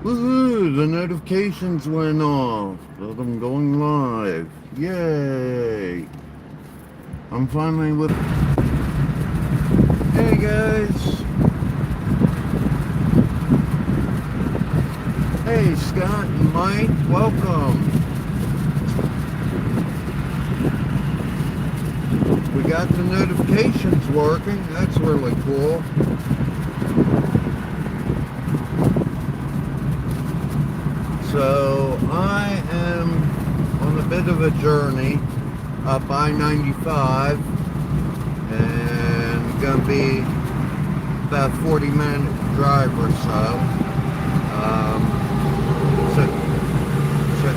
Woohoo! The notifications went off that I'm going live. Yay! I'm finally with. Hey guys! Hey Scott and Mike, welcome! We got the notifications working, that's really cool. So I am on a bit of a journey up I-95 and gonna be about 40-minute drive or so. So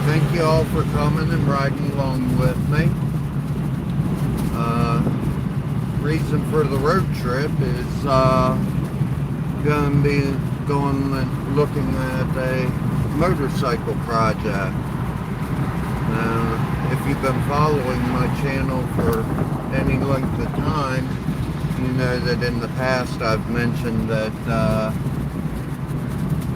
thank you all for coming and riding along with me. Reason for the road trip is gonna be going and looking at a motorcycle project. If you've been following my channel for any length of time, you know that in the past I've mentioned that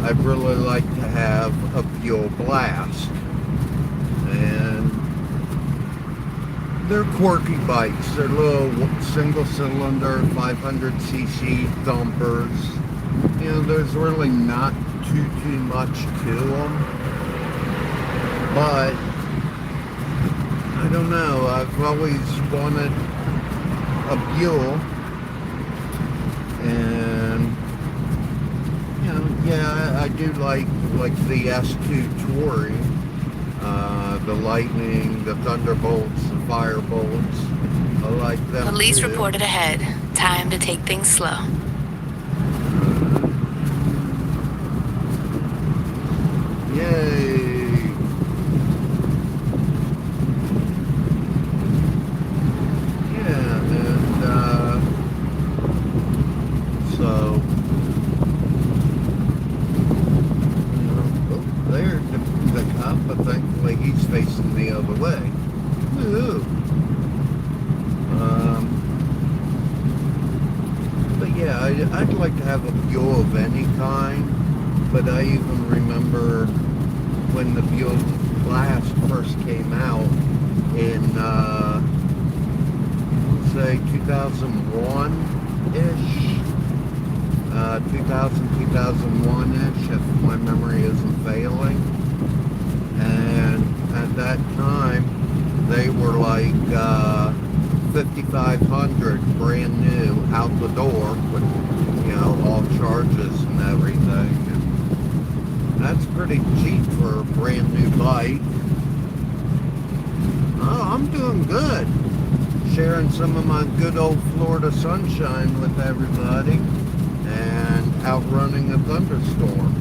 I'd really like to have a Buell Blast. And they're quirky bikes. They're little single-cylinder 500cc thumpers. You know, there's really not too much to them, but I don't know, I've always wanted a Buell, and you know, yeah, I do like the S2 Touring, the Lightning, the Thunderbolts, the Firebolts. I like them. Police too. reported ahead. Time to take things slow. Yay! Yeah, and so oh, there's the cop, but thankfully he's facing the other way. Woohoo! But yeah, I'd like to have a Buell of any kind, but I even remember when the Buell Blast first came out in, say, 2001-ish, 2001-ish, if my memory isn't failing. And at that time, they were like 5,500 brand new out the door with, you know, all charges and everything. That's pretty cheap for a brand new bike. Oh, I'm doing good. Sharing some of my good old Florida sunshine with everybody and outrunning a thunderstorm.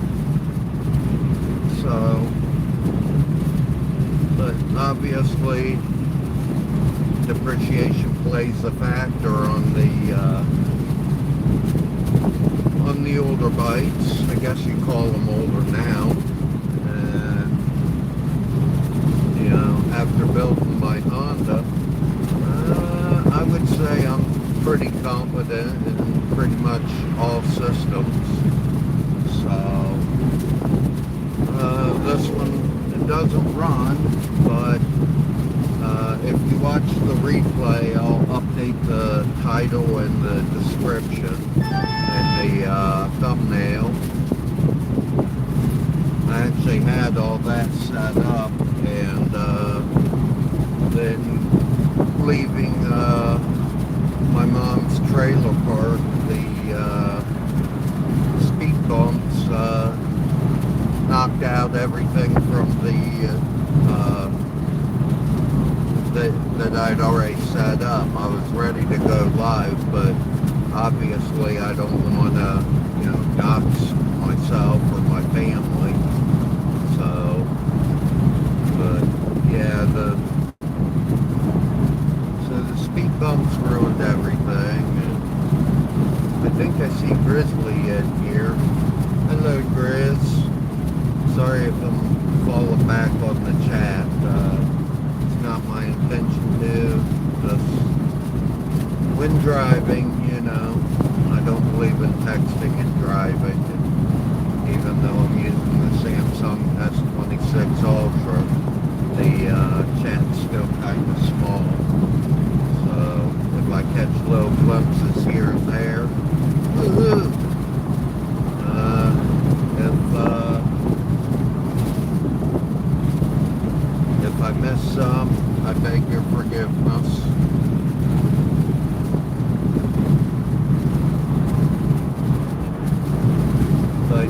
So, but obviously depreciation plays a factor on the older bikes. I guess you call them older now. And, you know, after building my Honda, I would say I'm pretty confident in pretty much all systems. So, this one, it doesn't run, but if you watch the replay, I'll update the title and the description and the thumbnail. I actually had all that set up, and then leaving my mom's trailer park, the speed bumps knocked out everything from the that I'd already set up. I was ready to go live, but obviously I don't want to, you know, dox myself or my family. So, but yeah, so the speed bumps ruined everything. And I think I see Grizzly in here. Hello, Grizz. Sorry if I'm falling back on the chat. It's not my intention to. Just when driving, you know, I don't believe in texting and driving.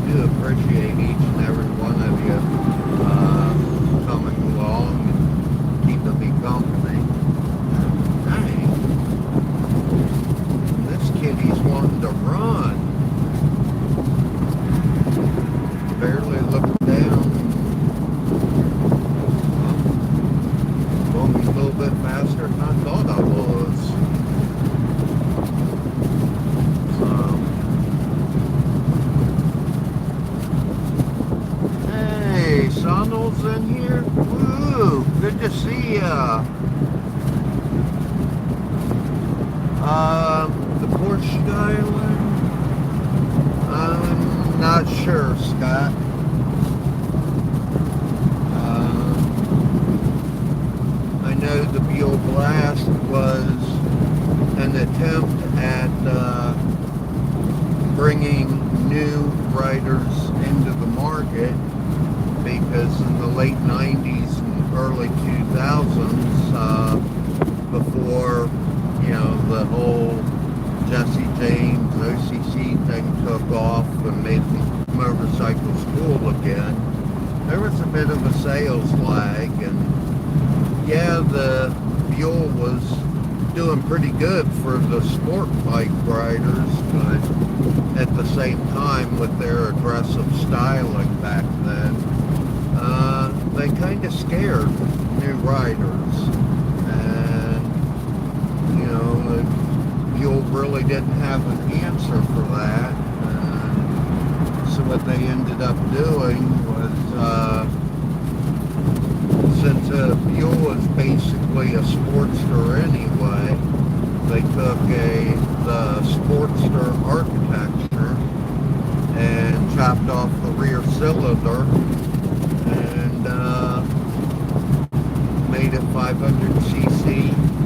do appreciate each and every one of you coming along and keeping me company. Dang. This kitty's wanting to run. Barely looked down. Going a little bit faster than I thought I was. Hey, Sonal's in here. Woo, good to see ya. The Porsche Skyline. I'm not sure, Scott. I know the Buell Blast was an attempt at bringing new riders into the market, because in the late 90s and early 2000s, before, you know, the whole Jesse James OCC thing took off and made motorcycles cool again, there was a bit of a sales lag, and yeah, the Buell was doing pretty good for the sport bike riders, but at the same time, with their aggressive styling back then, they kind of scared new riders. And, you know, Buell really didn't have an answer for that. So what they ended up doing was, since Buell was basically a Sportster anyway, they took the Sportster architecture and chopped off the rear cylinder and made it 500cc,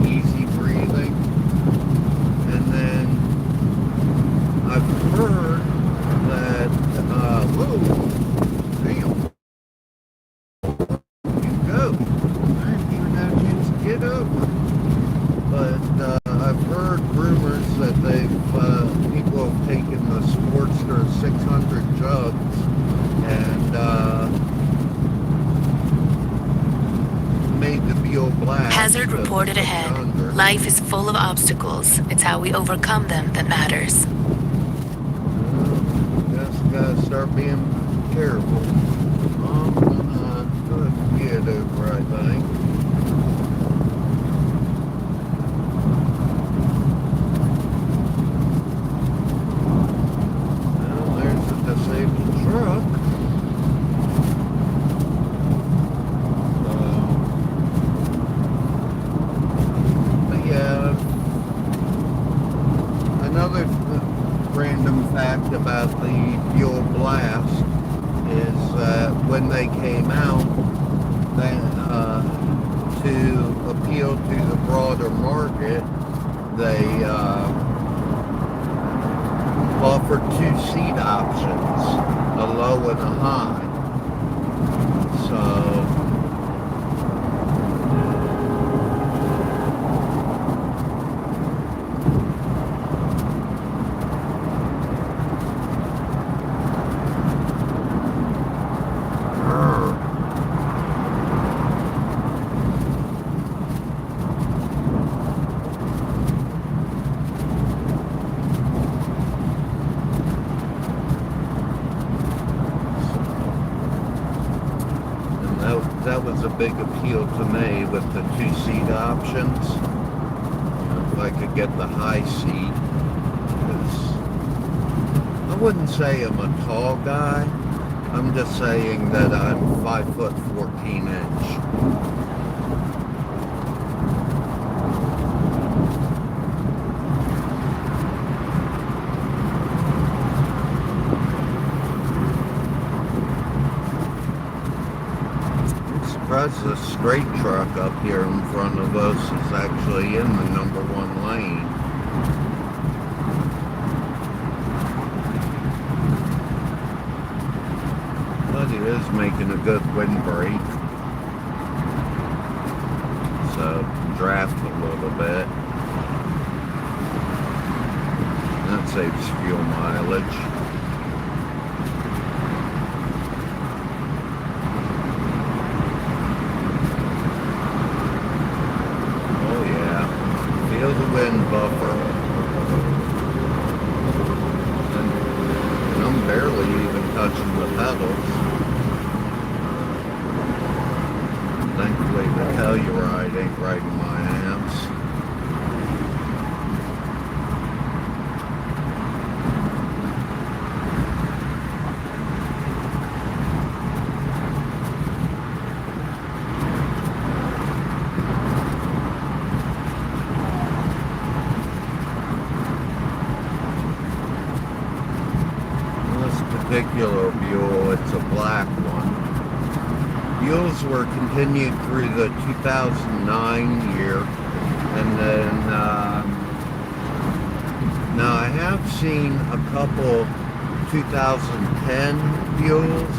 easy breathing. And then I've heard that, whoa, damn. Get over. But I've heard rumors that people have taken the Sportster 600 jugs and made the Buell Blast. Hazard reported ahead. Life is full of obstacles. It's how we overcome them that matters. Just gotta start being careful. I'm gonna get over, I think. Truck. But yeah, another random fact about the Buell Blast is that when they came out, they, to appeal to the broader market, they offered 2 seat options, a low and a high. So that was a big appeal to me with the 2-seat options. If I could get the high seat, because I wouldn't say I'm a tall guy. I'm just saying that I'm 5'14". The straight truck up here in front of us is actually in the number 1 lane. But it is making a good windbreak, so draft a little bit. That saves fuel mileage. even touching the pedals. Thankfully the Telluride ain't riding my ass. Particular Buell, it's a black one. Buells were continued through the 2009 year, and then now I have seen a couple 2010 Buells,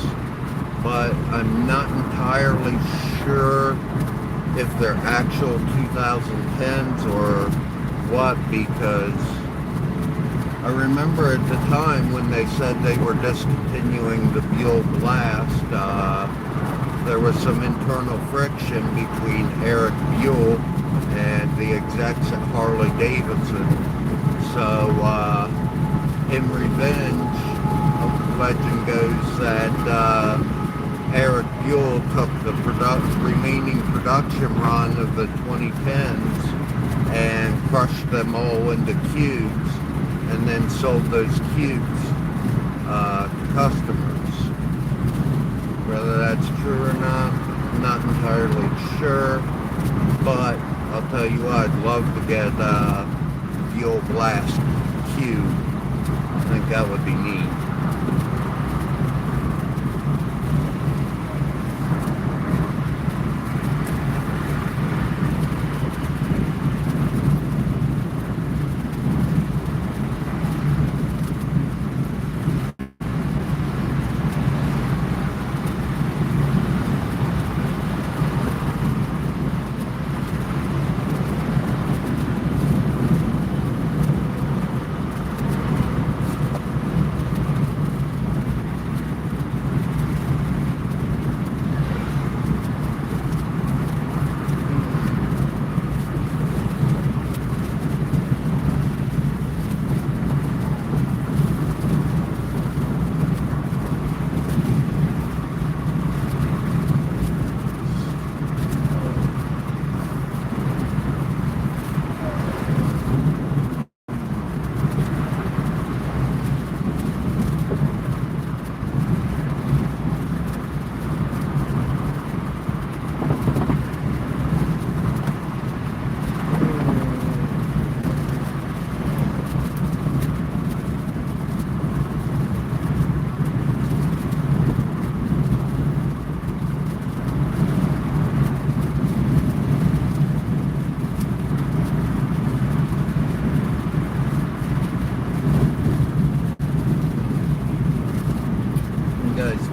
but I'm not entirely sure if they're actual 2010s or what, because I remember at the time when they said they were discontinuing the Buell Blast, there was some internal friction between Eric Buell and the execs at Harley-Davidson. So, in revenge, legend goes that Eric Buell took the remaining production run of the 2010s and crushed them all into cubes, and then sold those cubes to customers. Whether that's true or not, I'm not entirely sure, but I'll tell you what, I'd love to get a Buell Blast cube. I think that would be neat.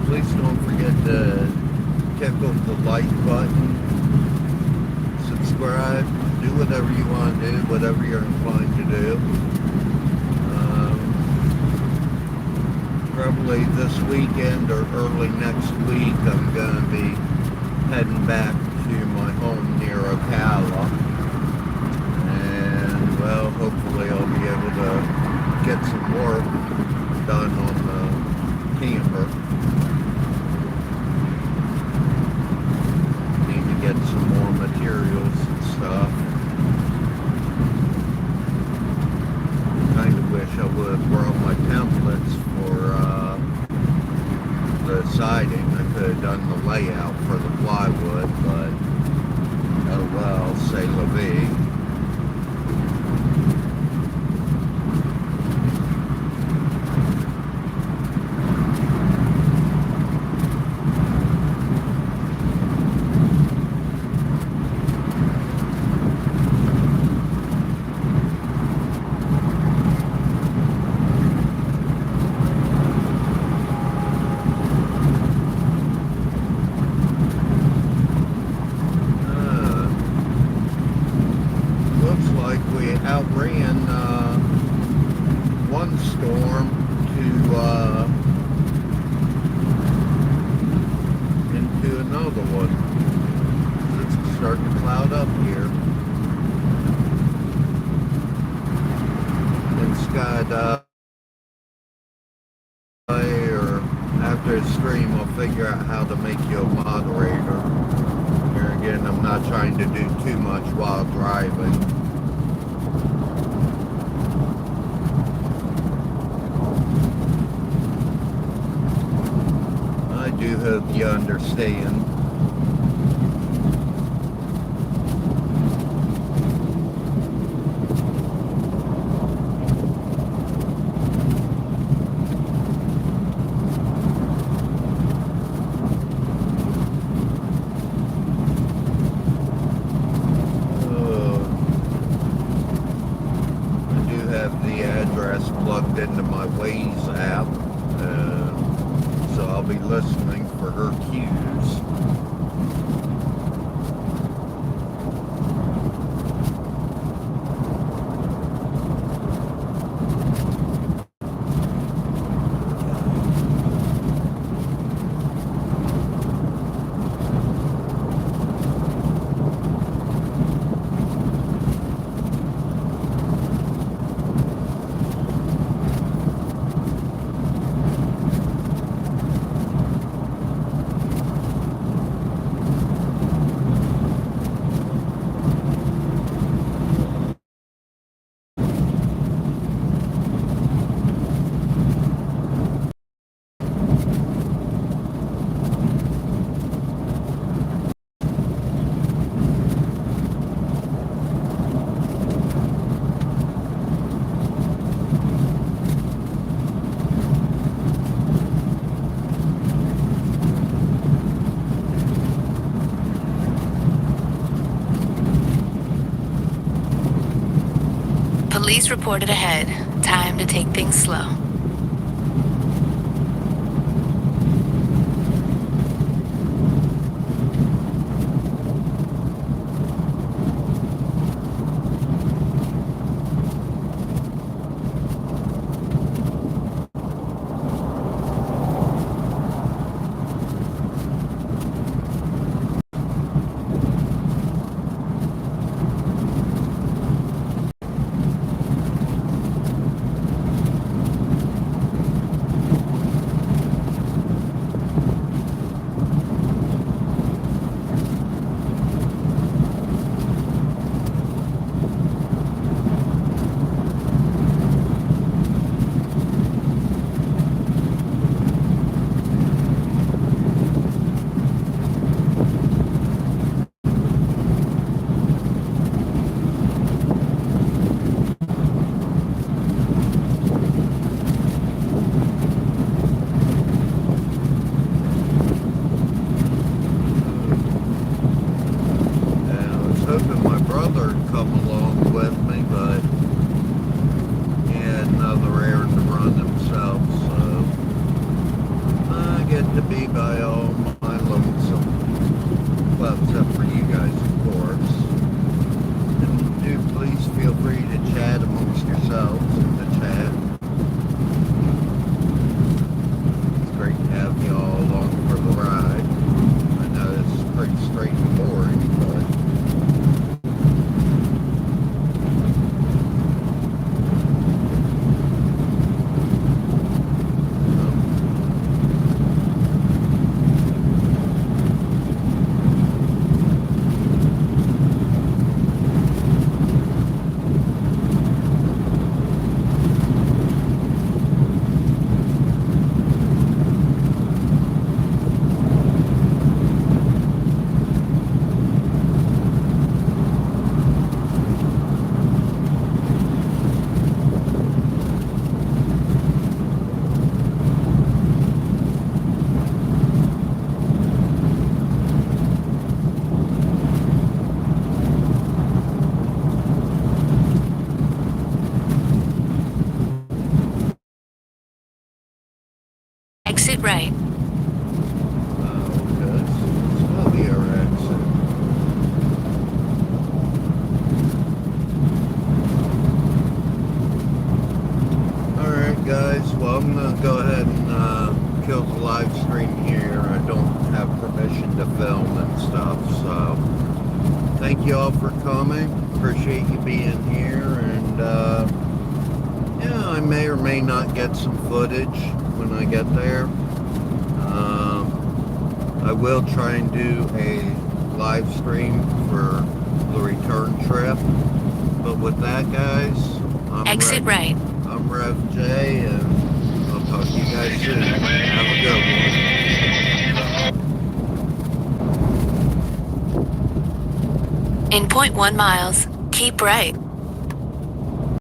Please don't forget to tickle the like button, subscribe, do whatever you want to do, whatever you're inclined to do. Probably this weekend or early next week I'm going to be heading back to my home near Ocala, and well, hopefully I'll be able to get some work done on the camper. Get some more materials and stuff. Kind of wish I would have brought my templates for the siding. I could have done the layout for the plywood, but oh well, c'est la vie. after the stream, I'll figure out how to make you a moderator. Here again, I'm not trying to do too much while driving. I do hope you understand. Plugged into my Waze app, so I'll be listening for her cues. Police reported ahead. Time to take things slow. Exit right. Alright guys, well I'm going to go ahead and kill the live stream here. I don't have permission to film and stuff, so thank you all for coming. Appreciate you being here, and yeah, I may or may not get some footage when I get there. I will try and do a live stream for the return trip. But with that, guys, Exit right. I'm Rev J, and I'll talk to you guys soon. Have a good one. In 0.1 miles, keep right.